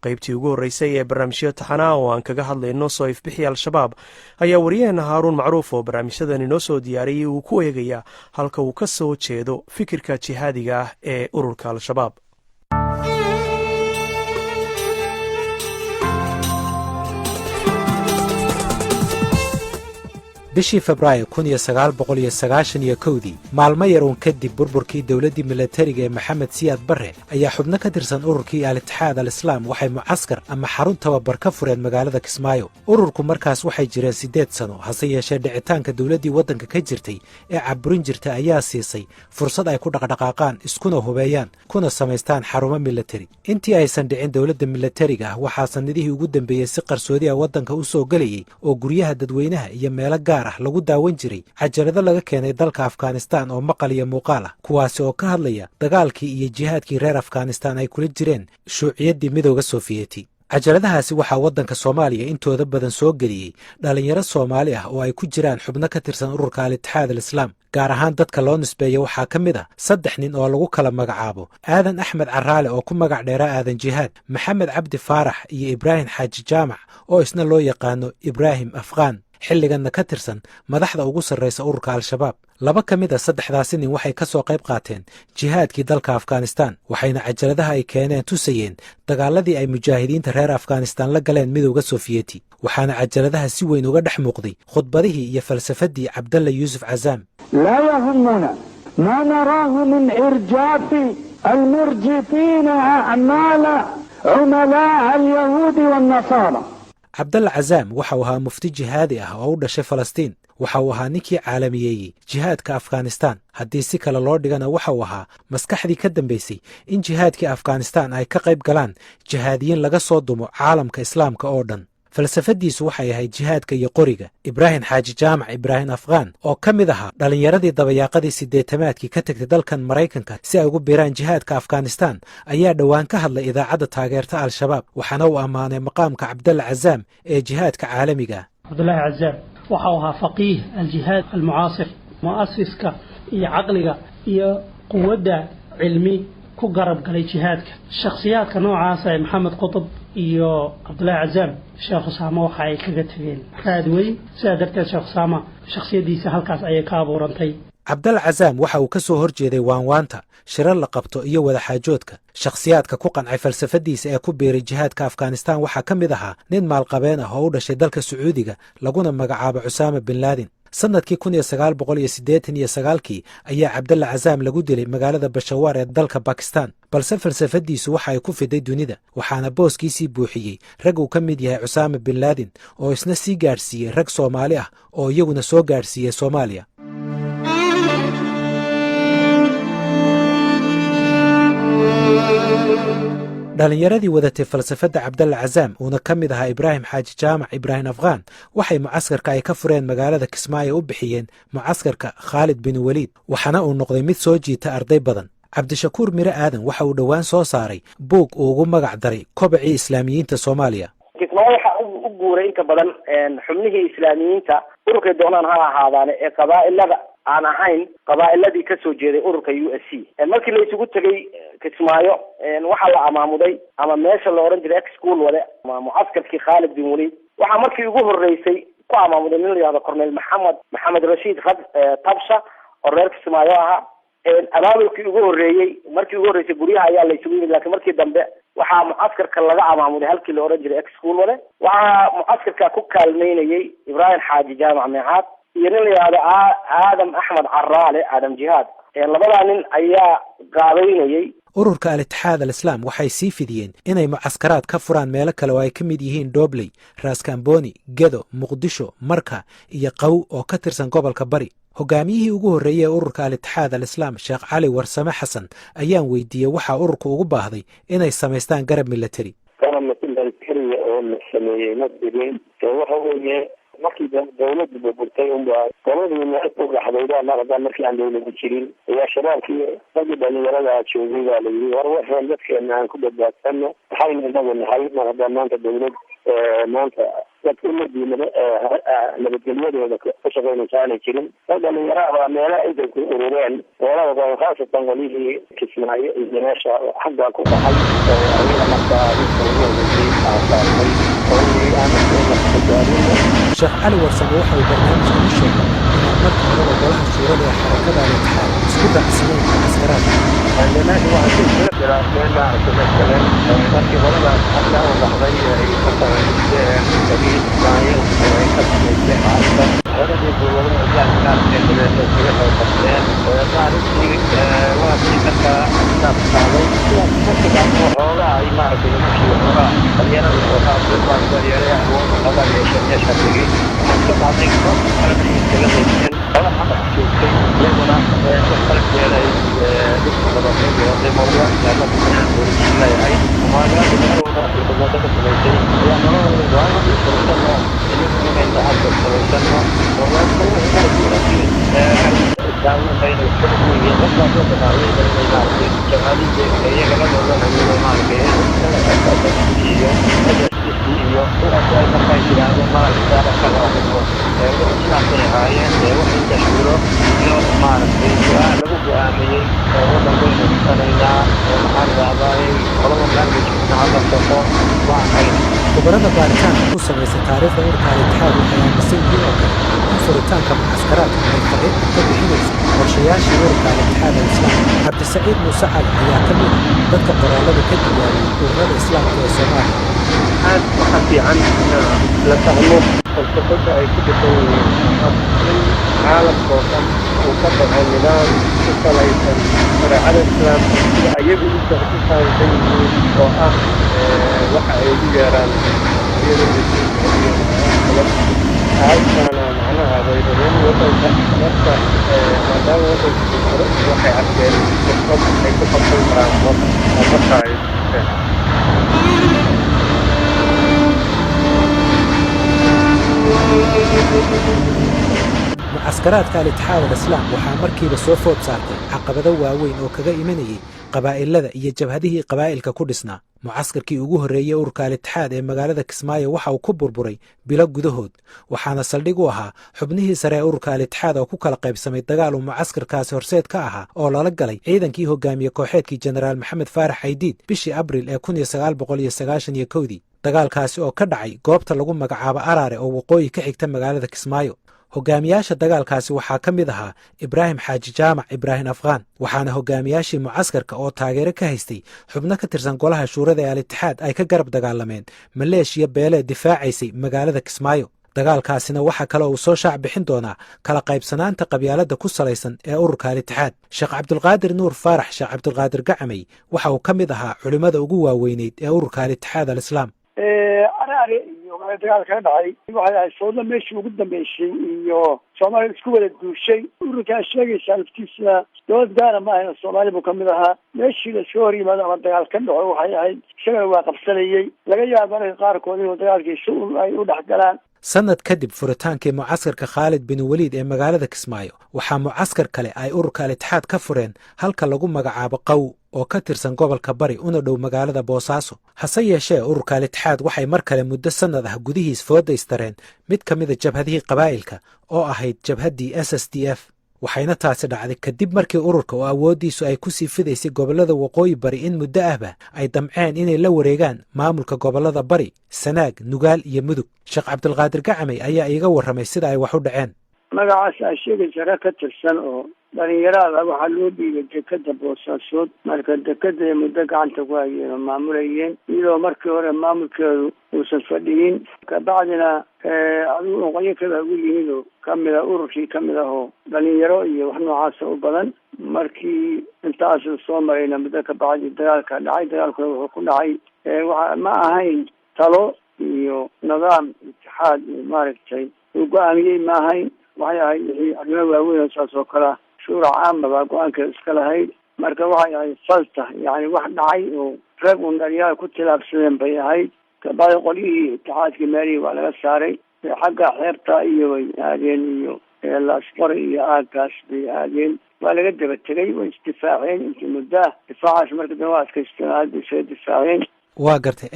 qaybtii ugu horreysay ee barnaamijyo taxanaa oo aan kaga hadlayno soo ifbixii al-shabaab ayaa wariyaheena haaruun macruuf oo barnaamijyadan inoo soo diyaariyey uu ku eegayaa halka uu ka soo jeedo fikirka jihaadiga ah ee ururka al-shabaab. bishii Febraayo 1991 maalmo yar uun kadib burburkii dowladdii milatariga ee Maxamed Siyaad Barre ayaa xubno ka tirsan ururkii al-Ittixaad al-Islaam waxay mucaskar ama xarun tababar ka fureen magaalada Kismaayo. ururku markaas waxay jireen 8 sano, hase yeeshee dhicitaanka dowladdii waddanka ka jirtay ee caburin jirta ayaa siisay fursad ay ku dhaqdhaqaaqaan, iskuna hubeeyaan, kuna samaystaan xarumo milatari. intii aysan dhicin dowladda milatariga ah waxaa sanadihii ugu dambeeyey si qarsoodi ah waddanka u soo gelayay oo guryaha dadweynaha iyo meelo gaar lagu daawan jiray cajalado laga keenay dalka Afghanistan oo maqal iyo muuqaal ah, kuwaasi oo ka hadlaya dagaalkii iyo jihaadkii reer Afghanistan ay kula jireen shuuciyaddii midowga Sofiyeeti. cajaladahaasi waxaa waddanka Soomaaliya intooda badan soo geliyey dhalinyaro Soomaali ah oo ay ku jiraan xubno ka tirsan ururka al-Ittixaad al-Islaam. gaar ahaan dadka loo nisbeeyo waxaa ka mid ah 3 nin oo lagu kala magacaabo Aadan Axmed Caraale oo ku magac dheeraa Aadan Jihaad, Maxamed Cabdi Faarax iyo Ibraahim Xaaji Jaamac oo isna loo yaqaano Ibraahim Afqaan, xilliganna ka tirsan madaxda ugu sarreysa ururka al-shabaab. 2 ka mid a 3daasi nin waxay ka soo qayb qaateen jihaadkii dalka Afghanistan, waxayna cajaladaha ay keeneen tusayeen dagaaladii ay mujaahidiinta reer Afghanistan la galeen midowga Sofiyeeti. waxaana cajaladaha si weyn uga dhex muuqday khudbadihii iyo falsafadii Cabdalla Yuusuf Cazaam. لا يهمنا ما نراه من إرجاف المرجفين أعمال عملاء اليهود والنصارى. Cabdalla Cazaam waxa uu ahaa mufti jihaadi ah oo u dhashay Falastiin. waxa uu ahaa ninkii caalamiyeeyey jihaadka Afghanistan. haddii si kale loo dhigana waxa uu ahaa maskaxdii ka dambaysay in jihaadkii Afghanistan ay ka qayb galaan jihaadiyiin laga soo dumo caalamka islaamka oo dhan. falsafadiisu waxay ahayd jihaadka iyo qoriga. Ibraahim Xaaji Jaamac Ibraahim Afqaan oo ka mid ahaa dhalinyaradii dabayaaqadii 80-aadkii ka tagtay dalkan Maraykanka si ay ugu biiraan jihaadka Afghanistan ayaa dhowaan ka hadlay idaacadda taageerta al-shabaab, waxaana uu ammaanay maqaamka Cabdalla Cazaam ee jihaadka caalamiga. Cabdalla Cazaam waxa uu ahaa faqiih al-jihaad al-mucaasir, mu'assiska iyo caqliga iyo quwadda cilmi ku garab galay jihaadka. shakhsiyaadka noocaas ah Maxamed Qutb iyo Cabdalla Cazaam Sheekh Usaama waxa ay kaga tageen raad weyn, sida darteed Sheekh Usaama shakhsiyadiisa halkaas ayay ka abuurantay. Cabdalla Cazaam waxa uu ka soo horjeeday waanwaanta, shirar la qabto iyo wada xaajoodka. shakhsiyaadka ku qancay falsafadiisa ee ku biiray jihaadka Afghanistan waxaa ka mid ahaa nin maalqabeen ah oo u dhashay dalka Sacuudiga laguna magacaabo Usaama bin Laden. sanadkii 1989 ayaa Cabdalla Cazaam lagu dilay magaalada Peshawar ee dalka Pakistan, balse falsafadiisu waxa ay ku fiday dunida, waxaana booskiisii buuxiyey rag uu ka mid yahay Usaama bin Laden oo isna sii gaadhsiiyey rag Soomaali ah oo iyaguna soo gaadhsiiyey Soomaaliya. dhalinyaradii wadatay falsafadda Cabdalla Cazaam uuna ka mid ahaa Ibraahim Xaaji Jaamac Ibraahim Afqaan waxay mucaskarka ay ka fureen magaalada Kismaayo u bixiyeen mucaskarka Khalid bin Waliid, waxaana uu noqday mid soo jiita arday badan. Cabdishakuur Mire Aadan waxa uu dhowaan soo saaray buug uu ugu magac daray Kobcii Islaamiyiinta Soomaaliya. Kismaayo waxa u guuray inta badan xubnihii islaamiyiinta ururka doonaan ha ahaadaan ee qabaa'ilada aan ahayn qabaa'iladii ka soo jeeday ururka USC. markii la isugu tagay Kismaayo waxa la amaamuday ama meesha la oran jiray school wada ama mucaskarkii Khalid bin Waliid. waxa markii ugu horeysay ku amaamuday nin la yiraahdo Cornel Maxamed Rashid Tabsha oo reer Kismaayo ahaa. abaabulkii ugu horeeyay markii ugu horeysay guryaha ayaa la isugu yimid, laakiin markii dambe waxaa mucaskarka laga amaamuday halkii la oran jiray school wada. waxaa mucaskarka ku kaalmeynayay Ibraahim Xaaji Jaamac Miicaad iyo nin la yiraahdo Aadan Axmed Caraale Aadan Jihaad. labada nin ayaa qaabeynayay. ururka al-Ittixaad al-Islaam waxay sii fidiyeen inay mucaskaraad ka furaan meelo kale oo ay ka mid yihiin Doobley, Raaskamboni, Gedo, Muqdisho, Marka iyo Qaw oo ka tirsan gobolka Bari. hogaamiyihii ugu horreeyay ee ururka al-Ittixaad al-Islaam Sheekh Cali Warsame Xasan ayaan weydiiyey waxa ururku ugu baahday inay samaystaan garab military. garab military oo la sameeyay madriin waxa weeye markii dawladdu burburtay unbaa qoladii meesha ku gaxdayda markii aan dawladdu jirin ayaa shabaabkii ragga dhalinyarada joogay baa la yidhi war waxaan dadkeena aan ku badbaadsanno waxaynu inagu nahay mar haddaan maanta dawlad maanta dadka umadiina nabadgelyadooda ka shaqaynaysa aanay jirin. rag dhalinyaraha baa meelaha intay ku urureen meelaha khaasatan walihii Kismaayo iyo meesha xagga ku baxay ayaga markaa sheekh cali warsame waxa uu barnaamijka u sheegay inaan marka horeba golaha shuurada ee xarakada al-itixaad isku raacsanayn mucaskaraadka. barnaamijka waxaa si iskula bilaabmeen maaragtay masalan markii horeba xagga u baxday ay ka samaysteen sabiil ismaaciil ay ka samaysteen maaragta xoradii dowladaha islaamka dabeedna iskaga soo qabteen maalintii waa sii markaa saas qaaday sidaas markiibaas waxoogaa ay maaragtay nimankii waxoogaa dhalinyarada waxaa dhalinyarada awood xoogaa yeesha meesha tegey waxay iska dhacday koox kalena ay iskaga qaybteen laba xabas joogtay iyaguna wax kala jeelay dhibka badatay iyo dimoqraasiya la bixinaan dowladii leeyahay mumaagaraada meel walba xilkudnada ka samaysay ayaa nololooda go-aanada fursanno iyagu inayna hadda samaysanno daawanayna xubin weeye dadbaa soo dagaalamayna inay maaragtay jamaaliinta iyaga la noolanayo maaragtay iyo iyo kuwaas ay markaa yidhaahdeen maaragtay ka raacdo sidaasay ahaayeen waxay tashuuro iyo maaragtay go-aan lagu go-aamiyey waddankaynu kusanaynaa maxaa idhaahdaay qolada languagena hadda soko waa ahayn. khubarada baaritaanka ku samaysa taariikhda ururka al-itixaad waxay aaminsan yihiin oo kale in furitaanka mucaskaraadka ay fariin ka bixinaysa qorshayaashii ururka al-itixaad al-islaam. cabdisaciid muuse cali ayaa ka mid ah dadka qoraallada ka diyaariyey ururada islaamka ee soomaaliya. aad waxaa fiican in la fahmo falsafada ay ku dhisan yihiin in caalamkoo dhan uu ka baxo nidaam ku salaysan shareecada islaamka sida ayagu u fahamsan yihiin oo ah waxa ay ugu yeeraan halkaana macnaha bay rabeen wadanka marka maadaama wadanka hore waxay arkeen fursad ay ku qabsan karaan wadan oo marka ay mucaskaraadka al-itixaad al-islaam waxaa markiiba soo food saartay caqabado waaweyn oo kaga imanayay qabaa'ilada iyo jabhadihii qabaa'ilka ku dhisnaa. mucaskarkii ugu horreeyey ururka al-itixaad ee magaalada kismaayo waxa uu ku burburay bilo gudahood, waxaana saldhig u ahaa xubnihii sare ee ururka al-itixaad oo ku kala qaybsamay dagaal uu mucaskarkaasi horseed ka ahaa oo lala galay ciidankii hogaamiye kooxeedkii jenaraal maxamed faarax xaydiid bishii abriil ee 1991 dagaalkaasi oo ka dhacay goobta lagu magacaabo araare oo waqooyi ka xigta magaalada kismaayo. hogaamiyaasha dagaalkaasi waxaa ka mid ahaa ibraahim xaaji jaamac ibraahim afghaan, waxaana hogaamiyaashii mucaskarka oo taageero ka haystay xubno ka tirsan golaha shuurada ee al-itixaad ay ka garab dagaalameen maleeshiya beelee difaacaysay magaalada kismaayo. dagaalkaasina waxaa kale uu soo shaac bixin doonaa kala qaybsanaanta qabyaalada ku salaysan ee ururka al-itixaad. sheekh cabdulqaadir nuur faarax sheekh cabdulqaadir gacamey waxa uu ka mid ahaa culimmada ugu waaweyneyd ee ururka al-itixaad al-islaam. araare iyo dagaal kaga dhacay waxay ahayd sooda meeshii ugu dambeysay iyo soomaaliya isku wada duushay. ururkaa sheegaysaa laftiisa dowlad gaara ma ahayn, soomaali buu kamid ahaa. meeshii lasoo hor yimaado ama dagaal ka dhaco waxay ahayd isagana waa qabsanayey. laga yaaba in qaarkood inuu dagaalkiisa ay u dhex galaan. sanad kadib furitaankii mucaskarka khaalid bin waliid ee magaalada kismaayo waxaa mucaskar kale ay ururka al-itixaad ka fureen halka lagu magacaabo qaw oo ka tirsan gobolka bari una dhow magaalada boosaaso. hase yeeshee ururka al-itixaad waxay mar kale muddo sannad ah gudihiis foodaystareen mid ka mida jabhadihii qabaa'ilka oo ahayd jabhaddii SSDF, waxayna taasi dhacday kadib markii ururka oo awooddiisu ay ku sii fidaysay gobollada waqooyi bari in muddo ahba ay damceen inay la wareegaan maamulka gobollada bari, sanaag, nugaal iyo mudug. sheekh cabdulqaadir gacamey ayaa iiga warramay sida ay wax u dhaceen. magacaas aa sheegaysa rag ka tirsan oo dhalinyarada waxaa loo dhiibay dekeda boosaasood. marka dekeda muddo gacanta ku hayeen oo maamulayeen iyadoo markii hore maamulkeedu uusan fadhiyin. kabacdina adigu oqoyo kala ugu yimid oo kamida ururkii kamid ah oo dhalinyaro iyo wax noocaasa u badan. markii intaas soo marayna muddo kabacdi dagaalka dhacay. dagaalkuna wuxuu ku dhacay waxa ma ahayn talo iyo nidaam itixaad maaragtay uu go-aamiyey ma ahayn. waxay ahayd wixii arrimo waaweyn saas oo kale shuura caama baa go-aankeeda iska lahayd. marka waxay ahayd falta yani wax dhacay oo rag un dhalinyaro ku tilaabsadeen bay ahayd. kabacdi qolyihii itixaadkii meelihii waa laga saaray. xagga xeebta iyo way aadeen iyo laasqore iyo aagaas bay aadeen. waa laga daba tegey, way isdifaaceen intii muddaa. difaacaas marka dambe waa adkaysteen, aad bay isaga difaaceen. waa gartay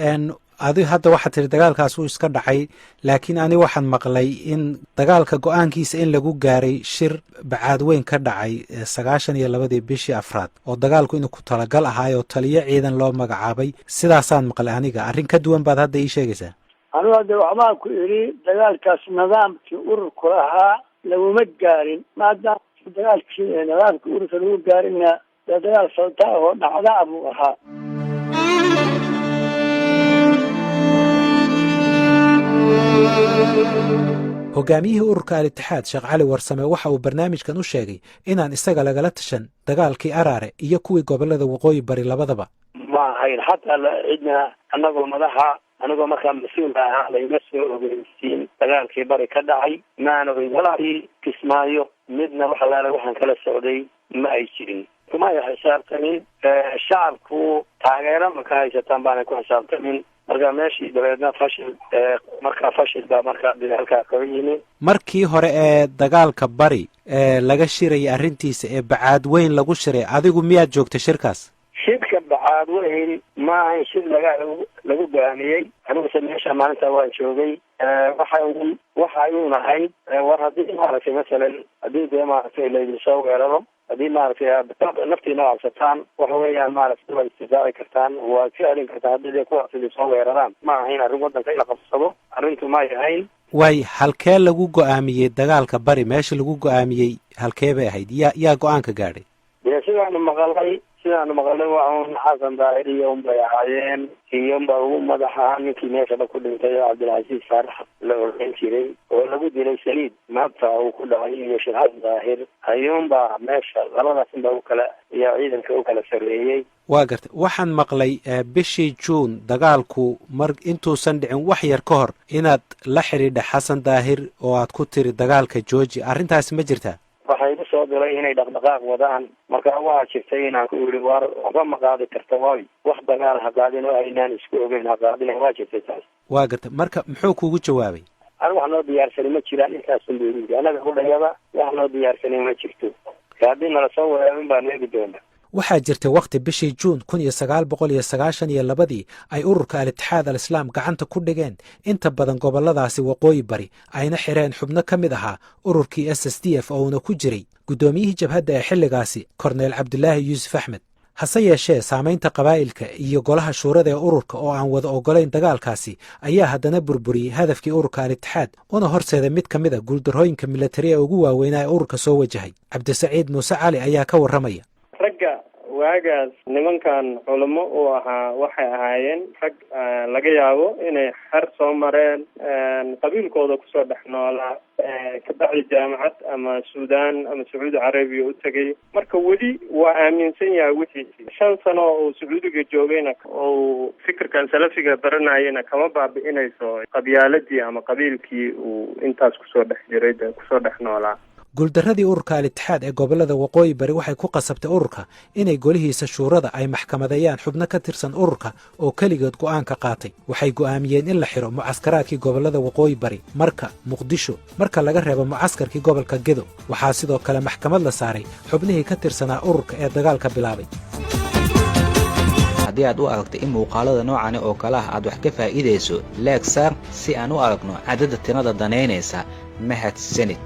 adi hadda waxaad tihi dagaalkaas uu iska dhacay, laakiin ani waxaan maqlay in dagaalka go-aankiisa in lagu gaaray shir bacaad weyn ka dhacay 92 bishii afraad oo dagaalku inuu ku talagal ahaayoo taliyo ciidan loo magacaabay. sidaasaan maqlay aniga. arrin ka duwan baad hadda ii sheegaysaa. anugu hadda waxbaan ku idhi dagaalkaas nidaamkii ururku lahaa laguma gaarin maadaama dagaalkii nidaamkii ururka lagu gaarinna dee dagaal sabta oo dhacdaa buu ahaa. hogaamiyihii ururka al-itixaad sheekh cali warsame waxa uu barnaamijkan u sheegay inaan isaga lagala tashan dagaalkii araare iyo kuwii gobolada waqooyi bari labadaba. ma ahayn xataa cidna anagoo madaxa anigoo markaa mas-uul ahaa layma soo ogeysiin dagaalkii bari ka dhacay maana ogeyn walaalii Kismaayo midna wax alaala waxaan kala socday ma ay jirin kuma ay xisaabtamin shacabku taageero ma ka haysataan baana ku xisaabtamin markaa meeshii dabeedna fashil baa markaa halkaa kaga yimi. markii hore ee dagaalka bari laga shirayay arrintiisa ee bacaad weyn lagu shiray adigu miyaad joogtay shirkaas? shirka bacaad weyn ma ahayn shir lagu go'aamiyey aniguse meesha maalinta waan joogay waxa ayuun ahayd war haddii maaragtay masalan haddii dee maaragtay laydin soo weeraro haddii maaragtay naftiina cabsataan waxa weeyaan maaragtay waa istifaaci kartaan waa ka celin kartaan haddii dee kuwaas idin soo weeraraan ma ahayn arrin waddanka in la qabsado arrintu may ahayn. waay halkee lagu go'aamiyey dagaalka bari meesha lagu go'aamiyey halkee bay ahayd yaa go-aanka gaadhay? dee sidaanu maqalnay waa un xasan daahir iyo unbay ahaayeen iyo unbaa ugu madaxa ninkii meeshaba ku dhintay cabdilcasiis faarax la oran jiray oo lagu dilay saliid maanta uu ku dhacay iyo sheekh xasan daahir ayuunbaa meesha labadaasinbaa iyo ciidanka u kala sarreeyey. waa gartay waxaan maqlay bishii juun dagaalku intuusan dhicin wax yar ka hor inaad la xidhiidha xasan daahir oo aad ku tiri dagaalka jooji arrintaasi ma jirtaa? waxay igu soo diray inay dhaqdhaqaaq wadaan markaa waa jirtay inaan ku yidhi war waxba ma qaadi karta waayo wax dagaal ha qaadin oo aynaan isku ogeyn ha qaadin waa jirtay taas. waa gartay marka muxuu kuugu jawaabay? aniga wax noo diyaarsanay ma jiraan intaasun buu yidhi anaga kudhayaba wax noo diyaarsanay ma jirto haddii nala soo weeraarin baan eegi doonaa. waxaa jirtay wakhti bishii juun 1992 ay ururka al-itixaad al-islaam gacanta ku dhigeen inta badan goboladaasi waqooyi bari ayna xireen xubno ka mid ahaa ururkii SSDF oo uuna ku jiray guddoomiyihii jabhadda ee xilligaasi korneyl cabdulaahi yuusuf axmed. hase yeeshee saamaynta qabaa'ilka iyo golaha shuurada ee ururka oo aan wada ogolayn dagaalkaasi ayaa haddana burburiyey hadafkii ururka al-itixaad una horseeday mid ka mid a guuldarrooyinka militari ee ugu waaweynaa ee ururka soo wajahay. cabdisaciid muuse cali ayaa ka warramaya. ragga waagaas nimankan culamo uu ahaa waxay ahaayeen rag laga yaabo inay xer soo mareen qabiilkooda kusoo dhex noolaa kabacdi jaamacad ama suudaan ama sacuudi carabiya u tegay marka weli waa aaminsan yahay wixiisi 5 sano oo sacuudiga joogayna oo fikirkan salafiga baranayana kama baabi'inayso qabyaaladii ama qabiilkii uu intaas kusoo dhex jiray kusoo dhex noolaa. guuldarradii ururka al-itixaad ee gobolada waqooyi bari waxay ku qasabtay ururka inay golihiisa shuurada ay maxkamadeeyaan xubno ka tirsan ururka oo keligood go'aanka qaatay. waxay go'aamiyeen in la xiro mucaskaraadkii gobolada waqooyi bari marka muqdisho marka laga reebo mucaskarkii gobolka gedo. waxaa sidoo kale maxkamad la saaray xubnihii ka tirsanaa ururka ee dagaalka bilaabay. haddii aad u aragto in muuqaalada noocani oo kale ah aad wax ka faa'iidayso leeg saar si aan u aragno cadadda tirada danaynaysa mahadsanid.